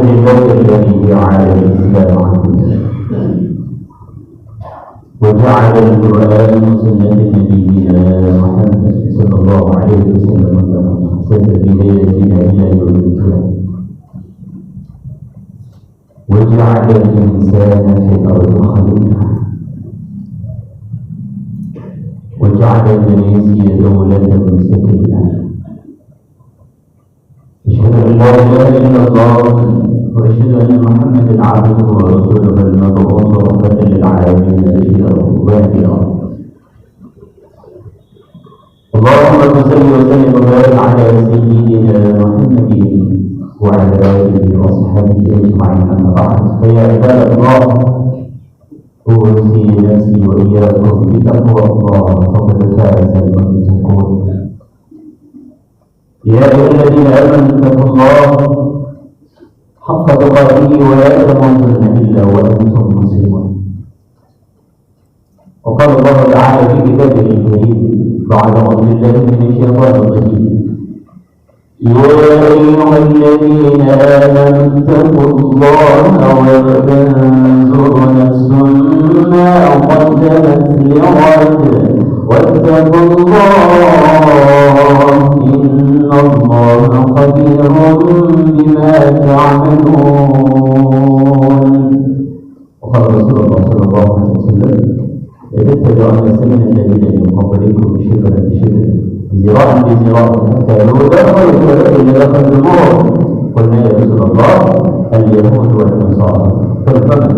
لله الذي جعل الإسلام عزيزا وجعل القرآن وسنة نبينا محمد صلى الله عليه وسلم سبيلنا إلى يوم القيامة وجعل الإنسان في الأرض خليفة وجعل الماليزيا دولة مستقلة. أشهد أن لا إله إلا الله وأشهد أن محمدا عبده ورسوله المبعوث رحمة للعالمين بشيرا ونذيرا. اللهم صل وسلم وبارك على سيدنا محمد وعلى آله وصحبه أجمعين أما بعد فيا عباد الله أوصي نفسي وإياكم بتقوى الله فقد فاز المتقون. يا أيها الذين آمنوا اتقوا الله حق تقاته ولا تموتن إلا وأنتم مسلمون. وقال الله تعالى في كتابه الكريم بعد أعوذ بالله من الشيطان الرجيم يا أيها الذين آمنوا اتقوا الله ولتنظر نفس ما قدمت لغد واتقوا الله إن الله خبير بما تعملون. وقال رسول الله صلى الله عليه وسلم اتبعوا سنن الذين من قبلكم شبرا بشبر ذراعا بذراع حتى لو دخلوا الذين دخلوا قلنا يا رسول الله اليهود والنصارى فالفمن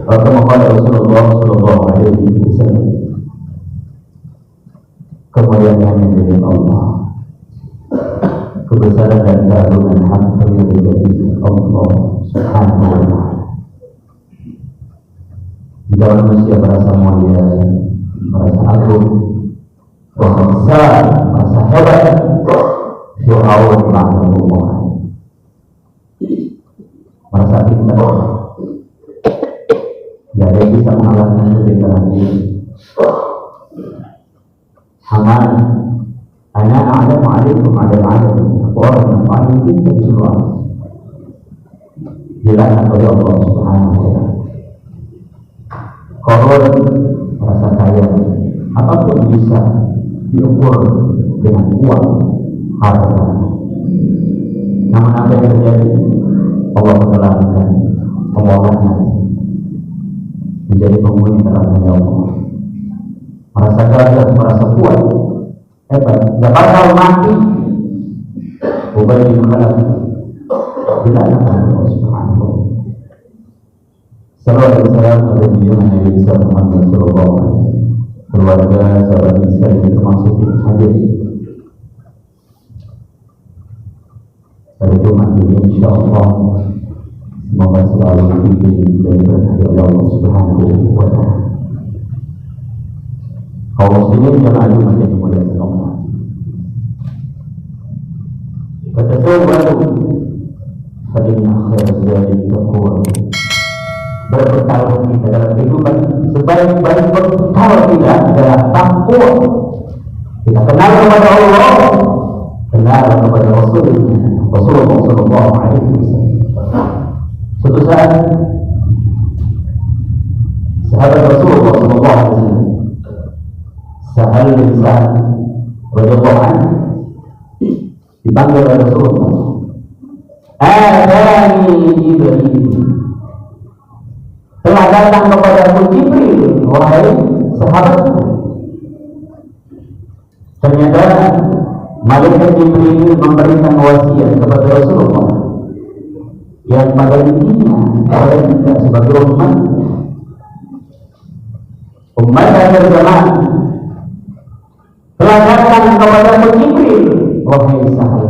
كما قال رسول الله صلى الله عليه وسلم kemuliaan dari Allah, kebesaran dan keagungan hak dari Allah Subhanahu wa Ta'ala. Jika manusia merasa mulia, merasa agung, merasa besar, merasa hebat, Fir'aun la'natullah, merasa pintar, tidak ada yang bisa mengalahkan kepintaran dia. Haman, ana a'lamu 'alaikum 'ala al-'alamin. Aku orang yang paling pintar di seluruh alam. Dilaknat oleh Allah Subhanahu wa Ta'ala. Korun merasa kaya, apapun bisa diukur dengan uang, harta. Namun apa yang terjadi? Allah mengelakkan omongannya menjadi penghuni neraka Allah. Merasa gagah, merasa kuat, hebat, tidak bakal mati. Ubay bin Khalaf dilaknat Allah Subhanahu wa Ta'ala. Salawat dan salam pada junjungan Nabi Muhammad sallallahu alaihi wasallam, keluarga, sahabat sekalian termasuk yang hadir pada Jumat ini insyaallah. Semoga selalu dibimbing dan diberkahi oleh Allah Subhanahu wa Ta'ala. Kaum muslimin jemaah Jumat yang dimuliakan Allah. Fatasawwadu fa inna khairaz zadi taqwa. Berbekal kita dalam kehidupan, sebaik-baik bekal kita adalah takwa. Kita kenal kepada Allah, kenal kepada Rasulnya, Rasulullah sallallahu alaihi wasallam. Suatu saat sahabat Rasulullah sallallahu alaihi wasallam Sahal bin Sa'ad radhiyallahu anhu dipanggil oleh Rasulullah. Adani Jibril, telah datang kepada Jibril, wahai sahabatku. Ternyata malaikat Jibril memberikan wasiat kepada Rasulullah yang pada intinya kepada kita sebagai umat akhir zaman telah datang kepada Jibril, wahai Sahal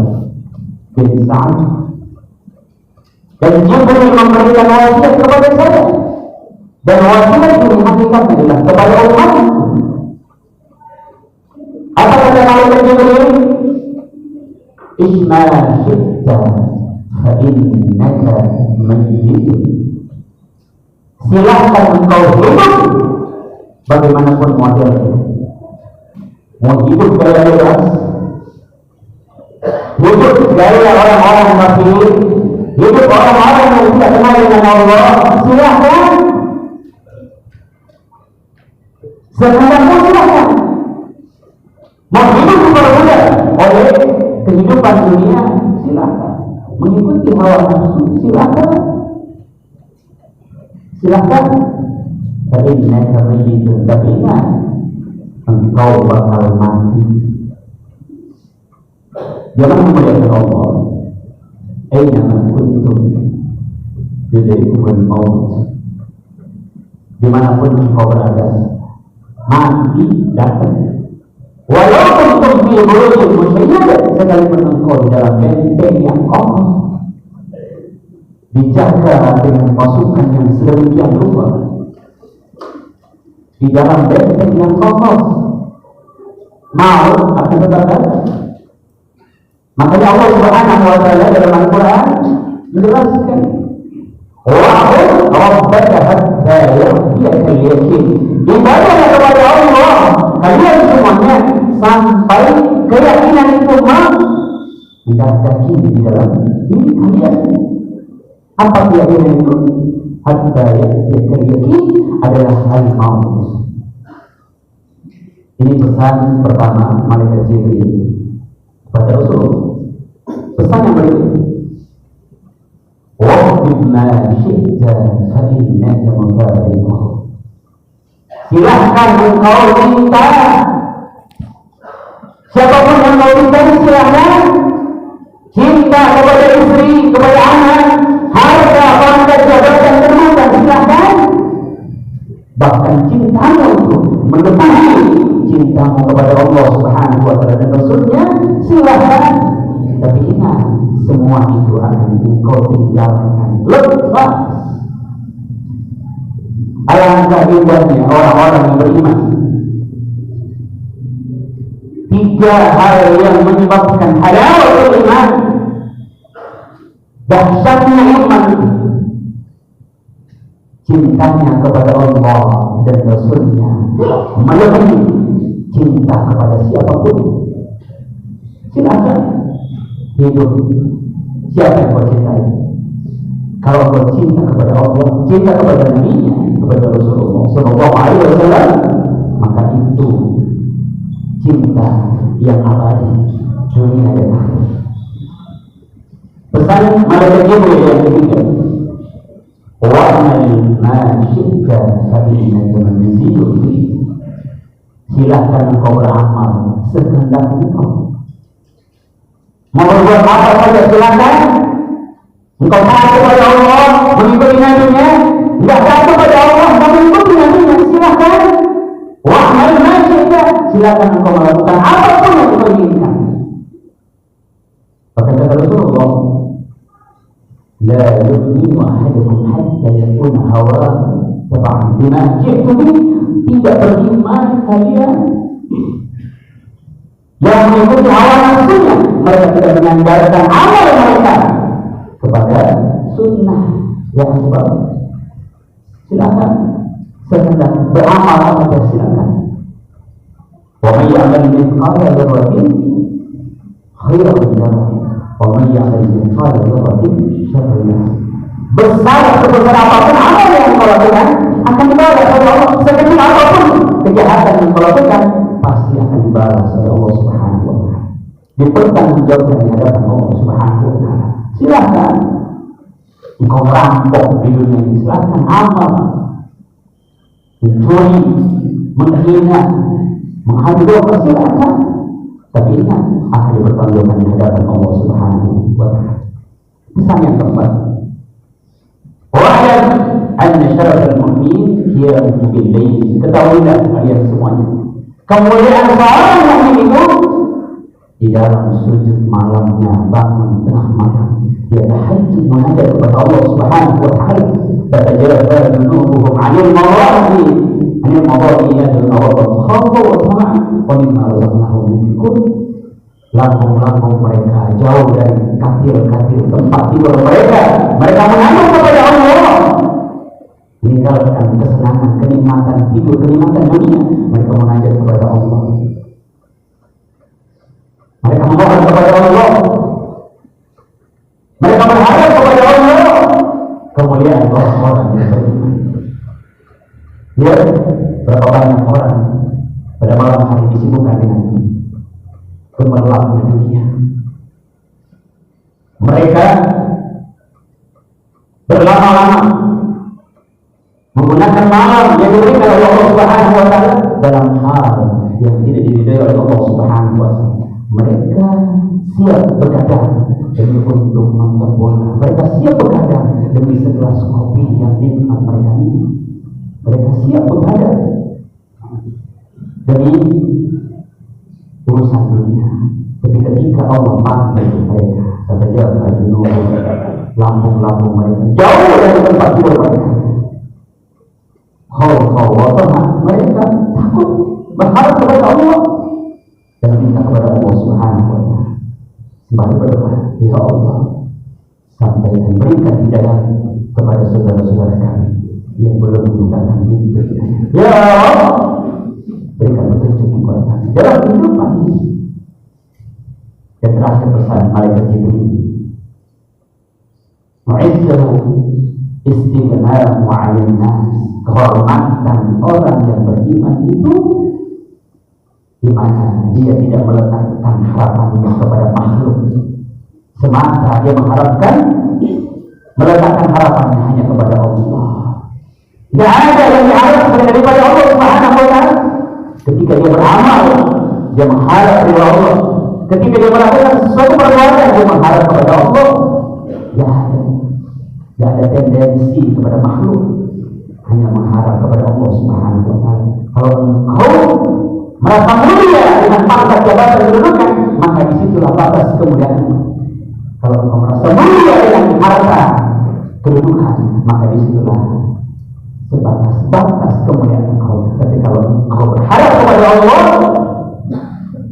bin Sa'ad, dan Jibril memberikan wasiat kepada saya, dan wasiat ini hakikatnya adalah kepada umat. Apa kata malaikat Jibril? Isma syi'ta fa innaka mayyitun. Silahkan engkau hidup bagaimanapun modelnya. Mau hidup gaya bebas, hidup gaya orang-orang kafir, hidup orang-orang yang tidak kenal dengan Allah, silahkan. Sekarang pun silahkan. Mau hidup dipermudah oleh kehidupan dunia, silahkan. Mengikuti hawa nafsu, silahkan. Silahkan. Tapi ingat, engkau bakal mati. Jangan memuliakan Allah. Aina man kuntum yudrikumul maut. Dimanapun engkau berada, mati datang. Walaupun kuntum fi burujin musyayyadah, sekalipun engkau di dalam benteng yang kokoh, dijaga dengan pasukan yang sedemikian rupa, di dalam benteng yang kokoh, maut akan tetap datang. Makanya Allah Subhanahu wa taala dalam Al-Qur'an menjelaskan, wa'bud rabbaka hatta ya'tiyakal yaqin. Ibadahlah kepada Allah kalian semuanya sampai keyakinan itu mendaki di dalam diri kalian. Apa keyakinan itu? Hatta ya'tiyakal yaqin adalah al-maut. Ini pesan pertama malaikat Jibril pada Rasul. Pesan yang berikut, waqfid ma syi'ta fa innaka mufariq. Silahkan engkau cinta siapapun yang mau cinta, silahkan. Cinta kepada istri, kepada anak, harta, pangkat, jabatan, kedudukan, silahkan. Bahkan cintamu itu melebihi cintamu kepada Allah Subhanahu wa taala dan Rasulnya, silahkan. Tapi ingat, semua itu akan engkau tinggalkan lepas. Alangkah indahnya orang-orang yang beriman. 3 hal yang menyebabkan halawatul iman, dahsyatnya iman, cintanya kepada Allah dan Rasulnya melebihi cinta kepada siapapun. Silakan hidup siapa yang kau cintai. Kalau kau cinta kepada Allah, cinta kepada Nabi-Nya, kepada Rasulullah Sallallahu Alaihi Wasallam, maka itu cinta yang abadi dunia dan akhirat. Pesan malaikat Jibril yang ketiga, wa'mal ma syi'ta fa innaka manzilun fi. Silahkan kau beramal sekehendak engkau. Mau berbuat apa saja silahkan. Engkau taat kepada Allah, mengikuti Nabi-Nya. Tidak taat kepada Allah, mengikuti Nabi-Nya, silahkan. Wa'mal ma syi'ta, silahkan engkau melakukan apapun yang engkau inginkan. Bahkan kata Rasulullah, la yu'minu ahadukum hatta yakuna hawa tab'an bima ji'tu bi. Tidak beriman kalian yang mengikuti hawa nafsunya. Mereka tidak menyandarkan amal mereka kepada sunnah yang baik. Silakan sekedar beramal saja, silakan. Wa may ya'mal mithqala dzarratin khairan yarah, wa may ya'mal mithqala dzarratin syarran yarah. Besar sebesar apapun amal yang kau lakukan akan dibalas oleh Allah. Sekecil apapun kejahatan yang kau lakukan pasti akan dibalas oleh Allah Subhanahu wa taala. Dipertanggungjawabkan di hadapan Allah Subhanahu wa taala. Silakan engkau merampok di dunia ini, silakan amal, mencuri, menghina, menghadu domba, silakan. Tapi ingat, akan dipertanggungjawabkan di hadapan Allah Subhanahu wa taala. Pesan yang keempat, wa'lam anna syarafal mu'min qiyamuhu bil-lail. Ketahuilah kalian semuanya, kemuliaan seorang mukmin itu di dalam sujud malamnya, bangun tengah malam, dia tahajud menghadap kepada Allah Subhanahu wa taala. Tatajaffaa junubuhum 'anil madaji, 'anil madaji yad'una khawfan wa tama'an wa mimma razaqnahum yunfiqun. Lambung-lambung mereka jauh dari katil-katil tempat tidur mereka. Mereka menghadap kepada Allah, meninggalkan kesenangan, kenikmatan tidur, kenikmatan dunia. Mereka menghadap kepada Allah. Mereka memohon kepada Allah. Mereka berharap kepada Allah Lihat berapa banyak orang pada malam hari disibukkan dengan gemerlapnya dunia. Mereka berlama-lama menggunakan malam yang diberikan oleh Allah Subhanahu wa taala dalam hal yang tidak diridai oleh Allah Subhanahu wa taala. Mereka siap begadang demi untuk nonton bola. Mereka siap begadang demi segelas kopi yang nikmat mereka minum. Mereka siap begadang demi urusan dunia. Tapi ketika Allah manggil mereka, kata Jabal Junub, lambung-lambung mereka jauh dari tempat tidur mereka. Mereka takut berharap kepada Allah dan minta kepada Allah Subhanahu wa taala. Sembari berdoa, ya Allah, sampaikan berikan hidayah kepada saudara-saudara kami yang belum menggunakan pintu hidayah. Ya Allah, berikan petunjuk kepada kami dalam kehidupan ini. Yang terakhir pesan malaikat Jibril, mu'izzahu istighna'u 'anil nas. Kehormatan orang yang beriman itu di mana dia tidak meletakkan harapannya kepada makhluk semata, dia meletakkan harapannya hanya kepada Allah. Tidak ada yang diharapkan daripada Allah Subhanahu wa taala. Ketika dia beramal, dia mengharap kepada Allah. Ketika dia melakukan sesuatu perbuatan, dia mengharap kepada Allah. Tidak ada tendensi kepada makhluk, hanya mengharap kepada Allah Subhanahu wa taala. Kalau engkau merasa mulia dengan pangkat jabatan kedudukan, maka disitulah batas kemuliaan. Kalau engkau merasa mulia dengan harta kedudukan, maka disitulah sebatas kemuliaan engkau. Tapi kalau engkau berharap kepada Allah,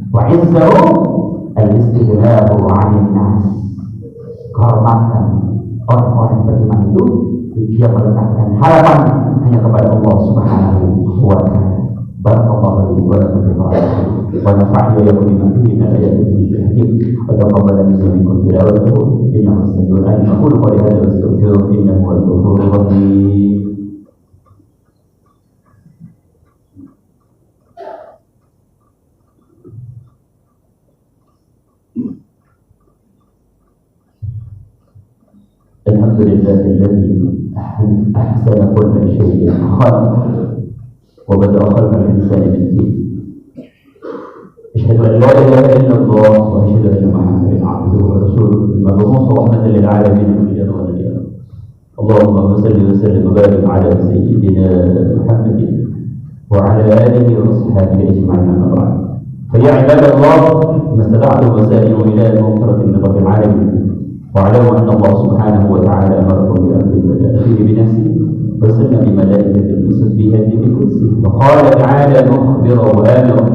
wa izzahu al-istighna'u 'anil nas. Kehormatan orang-orang beriman itu dia meletakkan harapan hanya kepada Allah Subhanahu wa taala. Barakallahu li wa lakum fil Qur'an wa nafa'ani wa iyyakum bima fihi min al-ayati wal hakim wa taqabbal minkum tilawatahu innahu sami'un 'alim. Aqulu qawli hadha wa astaghfiruhu innahu huwal ghafurur rahim. Alhamdulillah alladhi ahsana kulla shay'in khalaq wa bada'a khalqal insani min tin. Asyhadu an la ilaha illallah wa asyhadu anna Muhammadan 'abduhu wa rasuluhu al-mab'uuth rahmatan lil 'alamin mujiran wa nadhiran. Allahumma salli wa sallim wa barik 'ala sayyidina Muhammadin wa 'ala alihi wa sahbihi ajma'in. Amma ba'd. Fa ya 'ibadallah, mastata'tum wasari'u ila maghfiratin min rabbil 'alamin. واعلموا أن الله سبحانه وتعالى أمركم بأمر بدأ فيه بنفسه وسلم بملائكة المسبحة بكرسه. وقال تعالى مخبرا وآمرا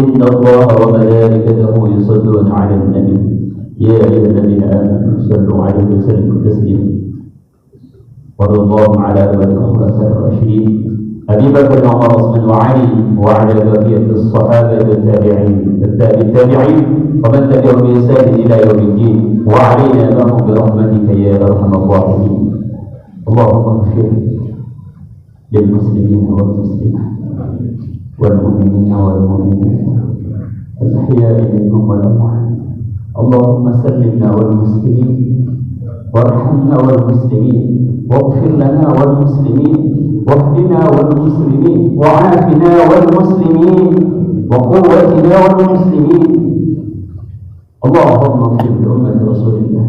إن الله وملائكته يصلون على النبي يا أيها الذين آمنوا صلوا عليه وسلموا تسليما. وارض اللهم على الخلفاء الراشدين أبي بكر وعمر وعثمان وعلي وعلى بقية الصحابة التابعين ومن تبعهم بإحسان إلى يوم الدين وعلينا معهم برحمتك يا أرحم الراحمين. اللهم اغفر للمسلمين والمسلمات والمؤمنين والمؤمنات الأحياء منهم والأموات. اللهم سلمنا والمسلمين وارحمنا والمسلمين واغفر لنا والمسلمين واهدنا والمسلمين وعافنا والمسلمين وقوتنا والمسلمين. اللهم اغفر لأمة رسول الله،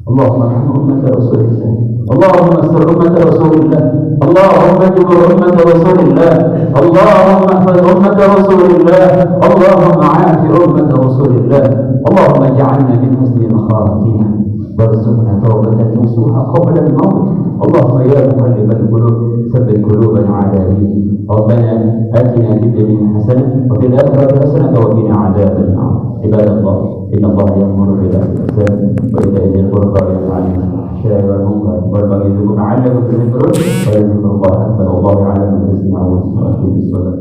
اللهم ارحم أمة رسول الله، اللهم استر أمة رسول الله، اللهم اجبر أمة رسول الله، اللهم احفظ أمة رسول الله، اللهم عاف أمة رسول الله. اللهم اجعلنا من حسن الخاتمة وارزقنا توبة نصوحا قبل الموت. اللهم يا مقلب القلوب ثبت قلوبنا على دينك. ربنا آتنا في الدنيا حسنة وفي الآخرة حسنة وقنا عذاب النار. عباد الله، إن الله يأمر بالعدل والإحسان وإيتاء ذي القربى وينهى عن الفحشاء والمنكر والبغي يعظكم لعلكم تذكرون. ويذكر الله أكبر والله يعلم ما تصنعون. وأقيموا الصلاة.